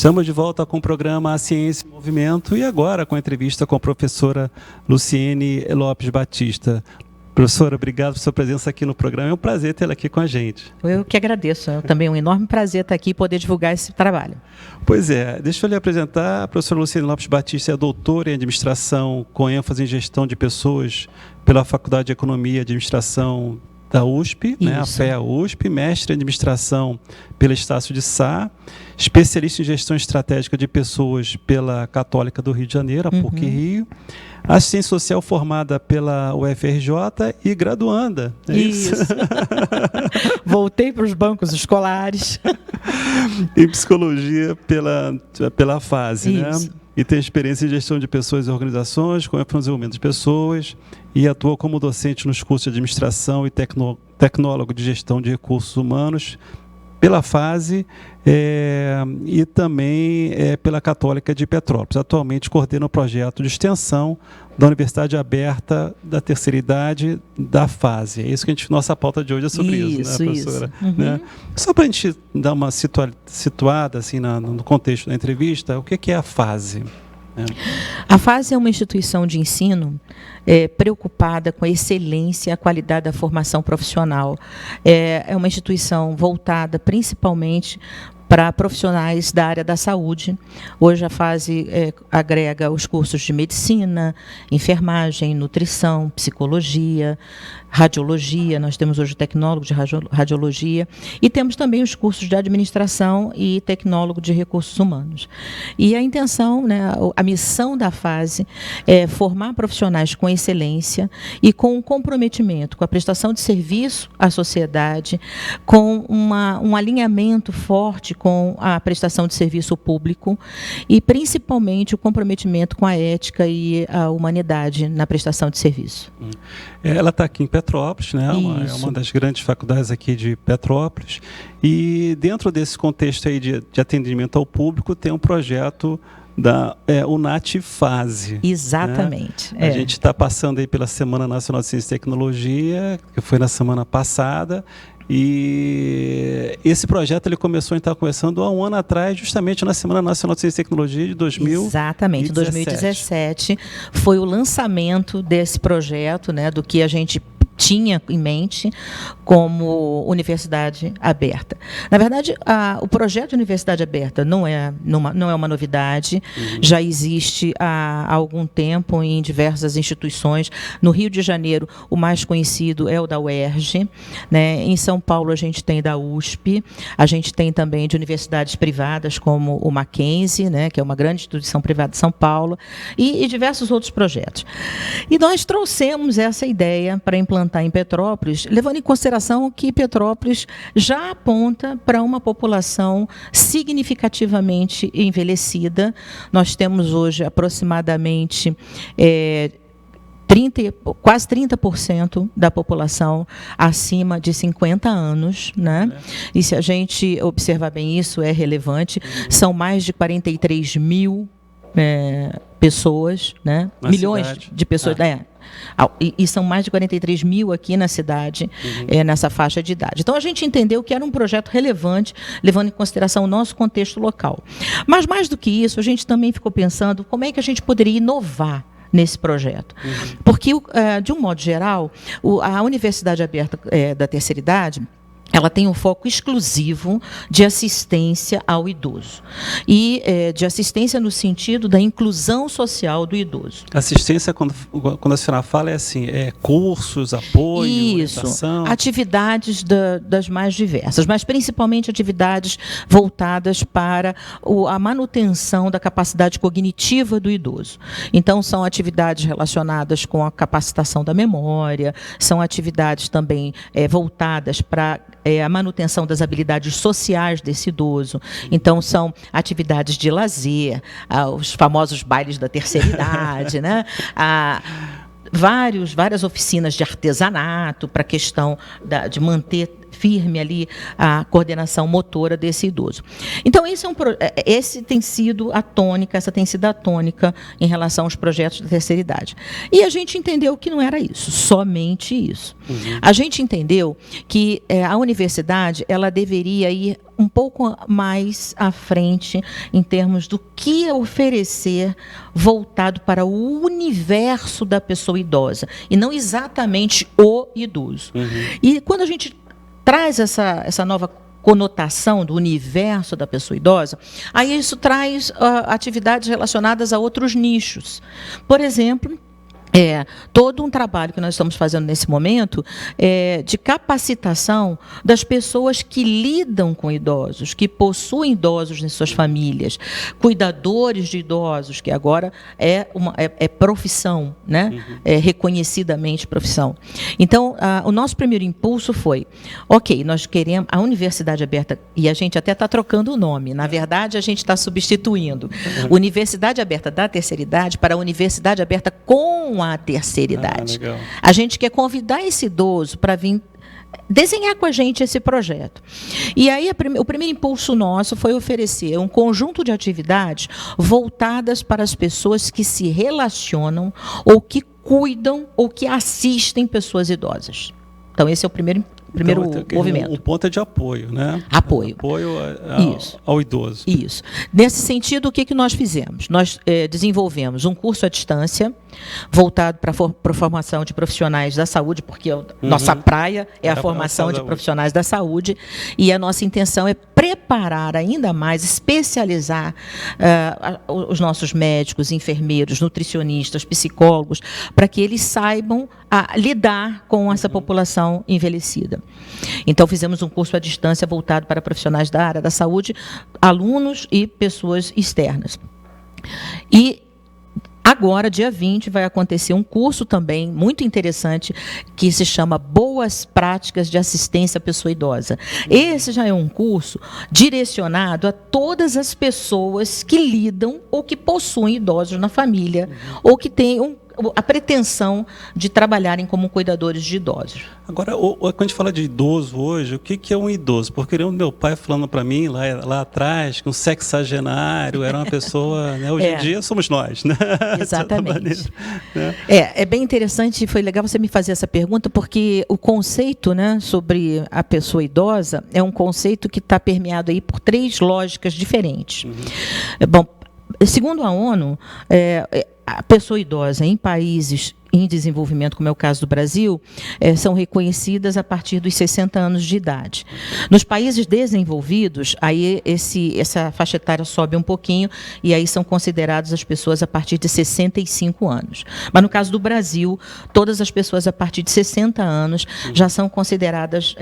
Estamos de volta com o programa A Ciência em Movimento e agora com a entrevista com a professora Luciene Lopes Batista. Professora, obrigado por sua presença aqui no programa. É um prazer tê-la aqui com a gente. Eu que agradeço. É também um enorme prazer estar aqui e poder divulgar esse trabalho. Pois é. Deixa eu lhe apresentar. A professora Luciene Lopes Batista é doutora em administração com ênfase em gestão de pessoas pela Faculdade de Economia e Administração da USP, né, a FEA USP, mestre em administração pela Estácio de Sá, especialista em gestão estratégica de pessoas pela Católica do Rio de Janeiro, a PUC Rio, assistente social formada pela UFRJ e graduanda. É isso. Voltei para os bancos escolares. Em psicologia pela FASE, né? E tem experiência em gestão de pessoas e organizações, com desenvolvimento de pessoas, e atua como docente nos cursos de administração e tecnólogo de gestão de recursos humanos pela FASE e também pela Católica de Petrópolis. Atualmente coordena o projeto de extensão da Universidade Aberta da Terceira Idade da FASE. É isso que nossa pauta de hoje é sobre isso, né, professora? Né? Só para a gente dar uma situada assim, no contexto da entrevista, o que é a FASE? A FASE é uma instituição de ensino preocupada com a excelência e a qualidade da formação profissional. É uma instituição voltada principalmente para profissionais da área da saúde. Hoje a FASE agrega os cursos de medicina, enfermagem, nutrição, psicologia, radiologia. Nós temos hoje o tecnólogo de radiologia e temos também os cursos de administração e tecnólogo de recursos humanos. E a intenção, né, a missão da FASE é formar profissionais com excelência e com um comprometimento com a prestação de serviço à sociedade, com um alinhamento forte com a prestação de serviço público e, principalmente, o comprometimento com a ética e a humanidade na prestação de serviço. Ela está aqui em Petrópolis, né? É uma das grandes faculdades aqui de Petrópolis. E, dentro desse contexto aí de atendimento ao público, tem um projeto da UNAT FASE. Exatamente. Né? A gente está passando aí pela Semana Nacional de Ciência e Tecnologia, que foi na semana passada. E esse projeto ele começou a estar começando há um ano atrás, justamente na Semana Nacional de Ciência e Tecnologia de 2017. Exatamente, 2017 foi o lançamento desse projeto, né, do que a gente tinha em mente como Universidade Aberta. Na verdade, o projeto de Universidade Aberta não é uma novidade, já existe há algum tempo em diversas instituições. No Rio de Janeiro, o mais conhecido é o da UERJ, né? Em São Paulo, a gente tem da USP, a gente tem também de universidades privadas, como o Mackenzie, né, que é uma grande instituição privada de São Paulo, e diversos outros projetos. E nós trouxemos essa ideia para implantar em Petrópolis, levando em consideração que Petrópolis já aponta para uma população significativamente envelhecida. Nós temos hoje aproximadamente quase 30% da população acima de 50 anos, né? E se a gente observar bem isso, é relevante. São mais de 43 mil pessoas, né? Milhões cidade. De pessoas. E são mais de 43 mil aqui na cidade, nessa faixa de idade. Então, a gente entendeu que era um projeto relevante, levando em consideração o nosso contexto local. Mas, mais do que isso, a gente também ficou pensando como é que a gente poderia inovar nesse projeto. Porque, de um modo geral, a Universidade Aberta da Terceira Idade, ela tem um foco exclusivo de assistência ao idoso. E de assistência no sentido da inclusão social do idoso. Assistência, quando a senhora fala, é assim, cursos, apoio, orientação? Atividades das mais diversas, mas principalmente atividades voltadas para a manutenção da capacidade cognitiva do idoso. Então, são atividades relacionadas com a capacitação da memória, são atividades também voltadas para a manutenção das habilidades sociais desse idoso. Então, são atividades de lazer, os famosos bailes da terceira idade, né? Várias oficinas de artesanato para a questão de manter firme ali a coordenação motora desse idoso. Então, esse tem sido a tônica, essa tem sido a tônica em relação aos projetos da terceira idade. E a gente entendeu que não era isso, somente isso. A gente entendeu que a universidade ela deveria ir um pouco mais à frente em termos do que oferecer voltado para o universo da pessoa idosa, e não exatamente o idoso. E quando a gente traz essa nova conotação do universo da pessoa idosa, aí isso traz atividades relacionadas a outros nichos. Por exemplo, todo um trabalho que nós estamos fazendo nesse momento de capacitação das pessoas que lidam com idosos, que possuem idosos em suas famílias, cuidadores de idosos, que agora é profissão, né? É reconhecidamente profissão. Então, o nosso primeiro impulso foi, nós queremos a Universidade Aberta, e a gente até está trocando o nome, na verdade a gente está substituindo Universidade Aberta da Terceira Idade para a Universidade Aberta com a terceira idade. A gente quer convidar esse idoso para vir desenhar com a gente esse projeto. E aí o primeiro impulso nosso foi oferecer um conjunto de atividades voltadas para as pessoas que se relacionam ou que cuidam ou que assistem pessoas idosas. Então, esse é o primeiro movimento. O ponto é de apoio, né? Apoio ao idoso. Isso. Nesse sentido, o que nós fizemos? Nós desenvolvemos um curso à distância, voltado para a formação de profissionais da saúde, porque nossa praia é a formação de profissionais da saúde, e a nossa intenção é preparar ainda mais, especializar os nossos médicos, enfermeiros, nutricionistas, psicólogos, para que eles saibam lidar com essa população envelhecida. Então, fizemos um curso à distância voltado para profissionais da área da saúde, alunos e pessoas externas. E agora, dia 20, vai acontecer um curso também muito interessante que se chama Boas Práticas de Assistência à Pessoa Idosa. Esse já é um curso direcionado a todas as pessoas que lidam ou que possuem idosos na família ou que têm a pretensão de trabalharem como cuidadores de idosos. Agora, quando a gente fala de idoso hoje, o que é um idoso? Porque eu lembro meu pai falando para mim lá atrás que um sexagenário era uma pessoa, né? Hoje em dia somos nós, né? Exatamente. É bem interessante, foi legal você me fazer essa pergunta, porque o conceito, né, sobre a pessoa idosa é um conceito que está permeado aí por 3 lógicas diferentes. Bom, segundo a ONU, a pessoa idosa em países em desenvolvimento, como é o caso do Brasil, são reconhecidas a partir dos 60 anos de idade. Nos países desenvolvidos, aí essa faixa etária sobe um pouquinho, e aí são consideradas as pessoas a partir de 65 anos. Mas no caso do Brasil, todas as pessoas a partir de 60 anos já são consideradas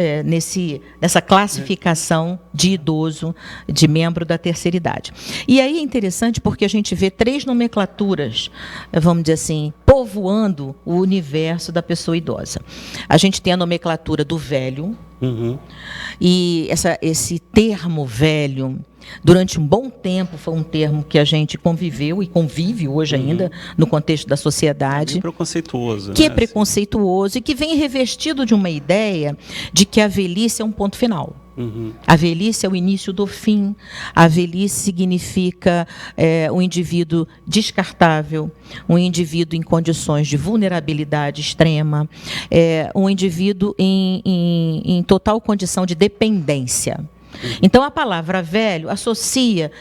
nessa classificação de idoso, de membro da terceira idade. E aí é interessante porque a gente vê 3 nomenclaturas, vamos dizer assim, povoando o universo da pessoa idosa. A gente tem a nomenclatura do velho, e esse termo velho, durante um bom tempo, foi um termo que a gente conviveu e convive hoje ainda no contexto da sociedade. É preconceituoso. Que é preconceituoso e que vem revestido de uma ideia de que a velhice é um ponto final. A velhice é o início do fim. A velhice significa um indivíduo descartável, um indivíduo em condições de vulnerabilidade extrema, um indivíduo em total condição de dependência. Então, a palavra velho associa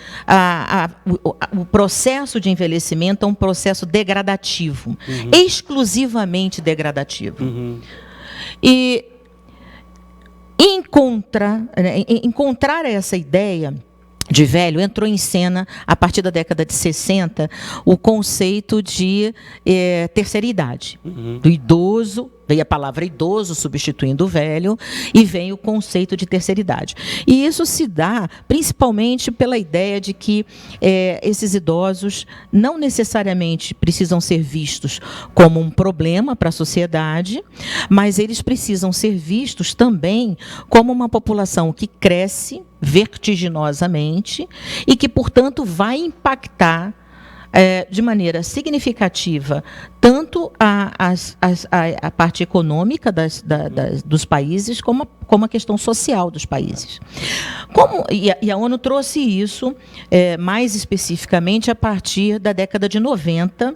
o processo de envelhecimento a um processo degradativo, exclusivamente degradativo. E encontrar essa ideia de velho entrou em cena, a partir da década de 60, o conceito de terceira idade, do idoso. Veio a palavra idoso substituindo o velho, e vem o conceito de terceira idade. E isso se dá principalmente pela ideia de que esses idosos não necessariamente precisam ser vistos como um problema para a sociedade, mas eles precisam ser vistos também como uma população que cresce vertiginosamente e que, portanto, vai impactar de maneira significativa tanto a parte econômica dos países, como a questão social dos países. E a ONU trouxe isso, mais especificamente, a partir da década de 90.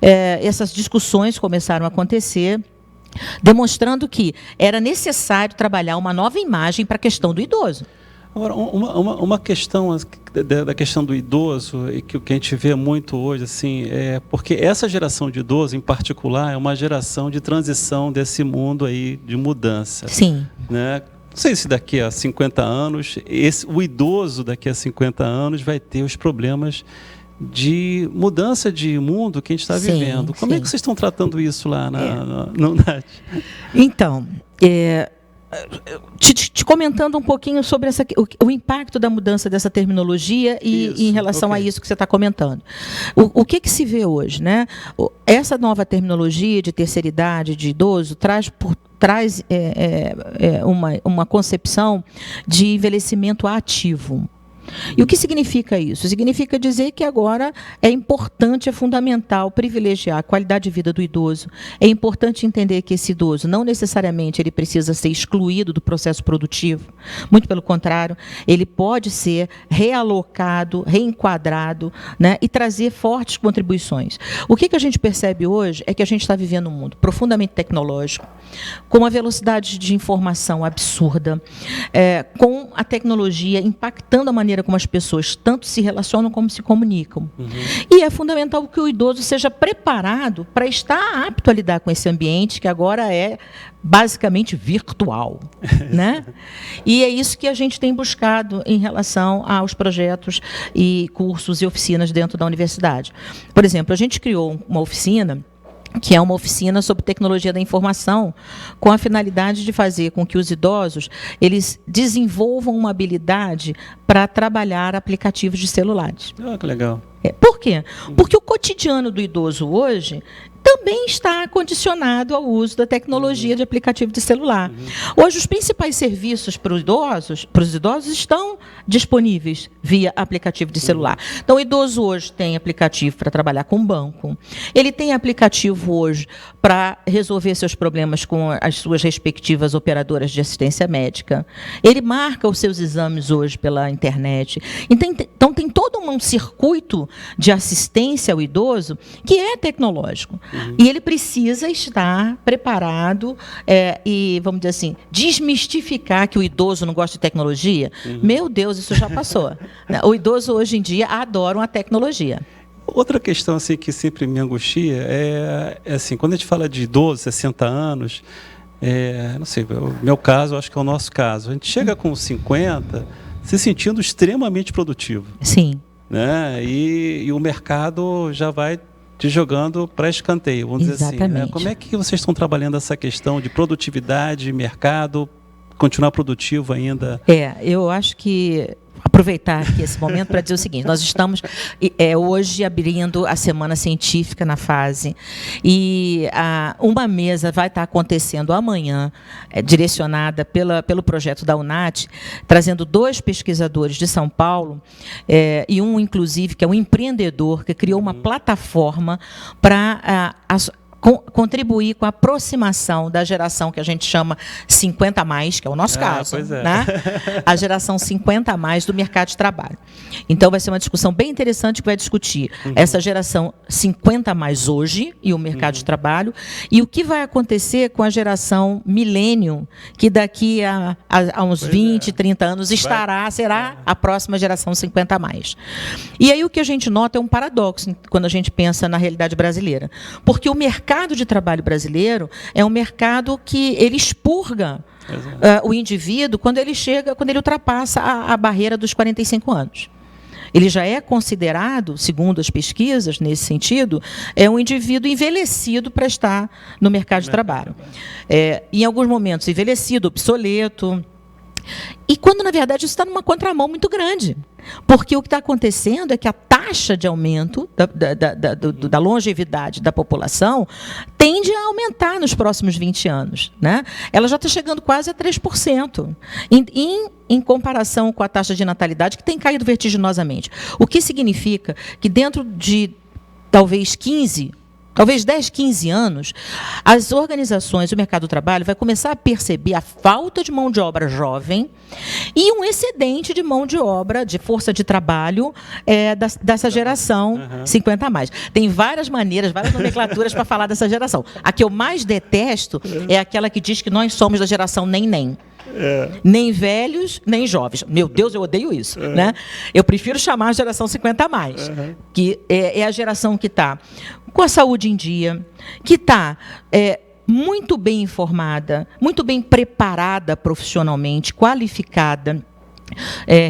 Essas discussões começaram a acontecer, demonstrando que era necessário trabalhar uma nova imagem para a questão do idoso. Agora, uma questão da questão do idoso, e que a gente vê muito hoje, assim, porque essa geração de idoso, em particular, é uma geração de transição desse mundo aí de mudança. Sim. Né? Não sei se daqui a 50 anos, o idoso daqui a 50 anos vai ter os problemas de mudança de mundo que a gente está vivendo. Como é que vocês estão tratando isso lá no NAT? Então, te comentando um pouquinho sobre o impacto da mudança dessa terminologia em relação a isso que você está comentando. O que se vê hoje, né? Essa nova terminologia de terceira idade, de idoso, traz uma concepção de envelhecimento ativo. E o que significa isso? Significa dizer que agora é importante, é fundamental privilegiar a qualidade de vida do idoso. É importante entender que esse idoso não necessariamente ele precisa ser excluído do processo produtivo. Muito pelo contrário, ele pode ser realocado, reenquadrado, né, e trazer fortes contribuições. O que a gente percebe hoje é que a gente está vivendo um mundo profundamente tecnológico, com uma velocidade de informação absurda, com a tecnologia impactando a maneira como as pessoas tanto se relacionam como se comunicam. Uhum. E é fundamental que o idoso seja preparado para estar apto a lidar com esse ambiente que agora é basicamente virtual, né? E é isso que a gente tem buscado em relação aos projetos e cursos e oficinas dentro da universidade. Por exemplo, a gente criou uma oficina que é uma oficina sobre tecnologia da informação, com a finalidade de fazer com que os idosos eles desenvolvam uma habilidade para trabalhar aplicativos de celulares. Que legal. Por quê? Porque o cotidiano do idoso hoje também está condicionado ao uso da tecnologia de aplicativo de celular. Hoje, os principais serviços para os idosos estão disponíveis via aplicativo de celular. Então, o idoso hoje tem aplicativo para trabalhar com banco, ele tem aplicativo hoje para resolver seus problemas com as suas respectivas operadoras de assistência médica, ele marca os seus exames hoje pela internet. Então tem todo um circuito de assistência ao idoso que é tecnológico. E ele precisa estar preparado e, vamos dizer assim, desmistificar que o idoso não gosta de tecnologia. Meu Deus, isso já passou. O idoso, hoje em dia, adora uma tecnologia. Outra questão assim, que sempre me angustia é assim, quando a gente fala de idoso, 60 anos, não sei, o meu caso, acho que é o nosso caso. A gente chega com 50 se sentindo extremamente produtivo. Sim. Né? E o mercado já vai te jogando para escanteio, vamos dizer assim. Né? Como é que vocês estão trabalhando essa questão de produtividade, mercado, continuar produtivo ainda? Eu acho que aproveitar aqui esse momento para dizer o seguinte: nós estamos hoje abrindo a Semana Científica na FASE, e uma mesa vai estar acontecendo amanhã, direcionada pelo projeto da UNAT, trazendo 2 pesquisadores de São Paulo, e um, inclusive, que é um empreendedor que criou uma plataforma para contribuir com a aproximação da geração que a gente chama 50 a mais, que é o nosso caso, né? A geração 50 a mais do mercado de trabalho. Então vai ser uma discussão bem interessante que vai discutir essa geração 50 a mais hoje e o mercado de trabalho, e o que vai acontecer com a geração milênio, que daqui a uns 20, 30 anos será a próxima geração 50 a mais. E aí o que a gente nota é um paradoxo quando a gente pensa na realidade brasileira, porque o mercado de trabalho brasileiro é um mercado que ele expurga o indivíduo quando ele ultrapassa a barreira dos 45 anos. Ele já é considerado, segundo as pesquisas, nesse sentido, um indivíduo envelhecido para estar no mercado de trabalho. Em alguns momentos, envelhecido, obsoleto. E quando, na verdade, isso está numa contramão muito grande. Porque o que está acontecendo é que a taxa taxa de aumento da longevidade da população tende a aumentar nos próximos 20 anos. Né? Ela já está chegando quase a 3%, em comparação com a taxa de natalidade, que tem caído vertiginosamente. O que significa que dentro de talvez 10, 15 anos, as organizações, o mercado do trabalho vai começar a perceber a falta de mão de obra jovem e um excedente de mão de obra, de força de trabalho dessa geração 50 a mais. Tem várias maneiras, várias nomenclaturas para falar dessa geração. A que eu mais detesto é aquela que diz que nós somos da geração nem. Nem velhos, nem jovens. Meu Deus, eu odeio isso. Né? Eu prefiro chamar a geração 50 a mais, que é a geração que está com a saúde em dia, que está muito bem informada, muito bem preparada profissionalmente, qualificada.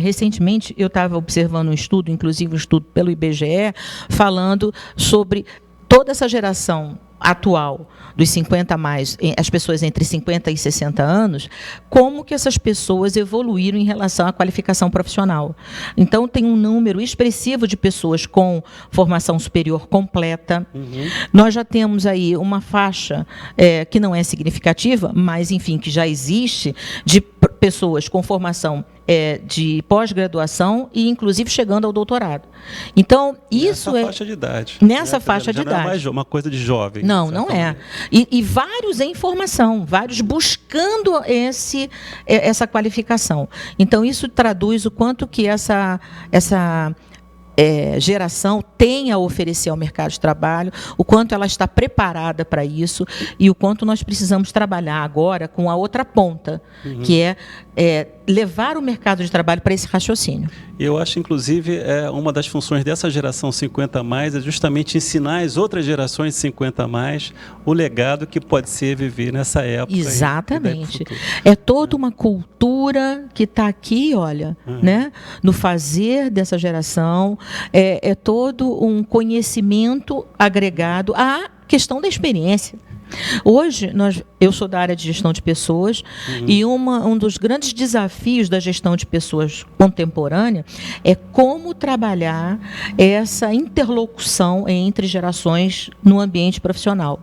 Recentemente, eu estava observando um estudo, inclusive um estudo pelo IBGE, falando sobre toda essa geração atual dos 50 a mais, as pessoas entre 50 e 60 anos, como que essas pessoas evoluíram em relação à qualificação profissional. Então, tem um número expressivo de pessoas com formação superior completa. Nós já temos aí uma faixa que não é significativa, mas, enfim, que já existe, de pessoas com formação de pós-graduação e, inclusive, chegando ao doutorado. Então, isso nessa faixa de idade. Nessa faixa de idade. Não é mais uma coisa de jovem. Não é. E vários em formação, vários buscando essa qualificação. Então, isso traduz o quanto que essa geração tem a oferecer ao mercado de trabalho, o quanto ela está preparada para isso e o quanto nós precisamos trabalhar agora com a outra ponta, que é levar o mercado de trabalho para esse raciocínio. Eu acho, inclusive, uma das funções dessa geração 50 a mais é justamente ensinar as outras gerações 50 a mais o legado que pode ser viver nessa época. Exatamente. É toda uma cultura que está aqui, olha, né, no fazer dessa geração, é todo um conhecimento agregado à questão da experiência. Hoje, eu sou da área de gestão de pessoas e um dos grandes desafios da gestão de pessoas contemporânea é como trabalhar essa interlocução entre gerações no ambiente profissional.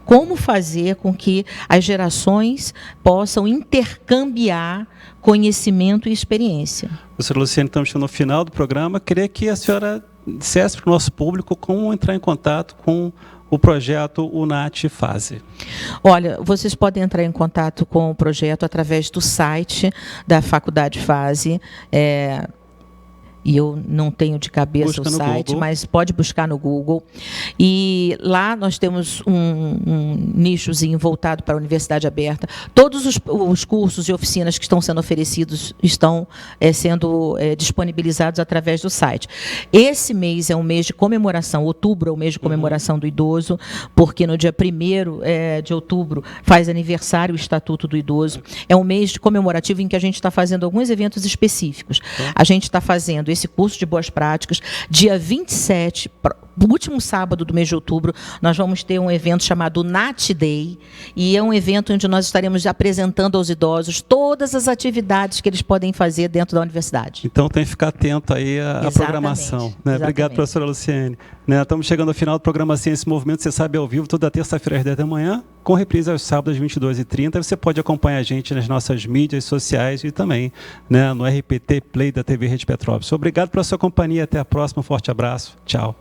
Como fazer com que as gerações possam intercambiar conhecimento e experiência. Professora Luciane, estamos no final do programa. Queria que a senhora dissesse para o nosso público como entrar em contato com o projeto UNAT Fase. Olha, vocês podem entrar em contato com o projeto através do site da Faculdade Fase. E eu não tenho de cabeça o site, mas pode buscar no Google. E lá nós temos um nichozinho voltado para a Universidade Aberta. Todos os cursos e oficinas que estão sendo oferecidos estão sendo disponibilizados através do site. Esse mês é um mês de comemoração, outubro é o mês de comemoração do idoso, porque no dia 1º de outubro faz aniversário o Estatuto do Idoso. É um mês de comemorativo em que a gente está fazendo alguns eventos específicos. A gente está fazendo esse curso de boas práticas. Dia 27, no último sábado do mês de outubro, nós vamos ter um evento chamado NAT Day, e é um evento onde nós estaremos apresentando aos idosos todas as atividades que eles podem fazer dentro da universidade. Então tem que ficar atento aí à programação. Né? Obrigado, professora Luciane. Né? Estamos chegando ao final do programa Ciência e Movimento, você sabe, ao vivo, toda terça-feira às 10 da manhã, com reprise aos sábados às 22h30. Você pode acompanhar a gente nas nossas mídias sociais e também, né, no RPT Play da TV Rede Petrópolis. Obrigado pela sua companhia. Até a próxima. Um forte abraço. Tchau.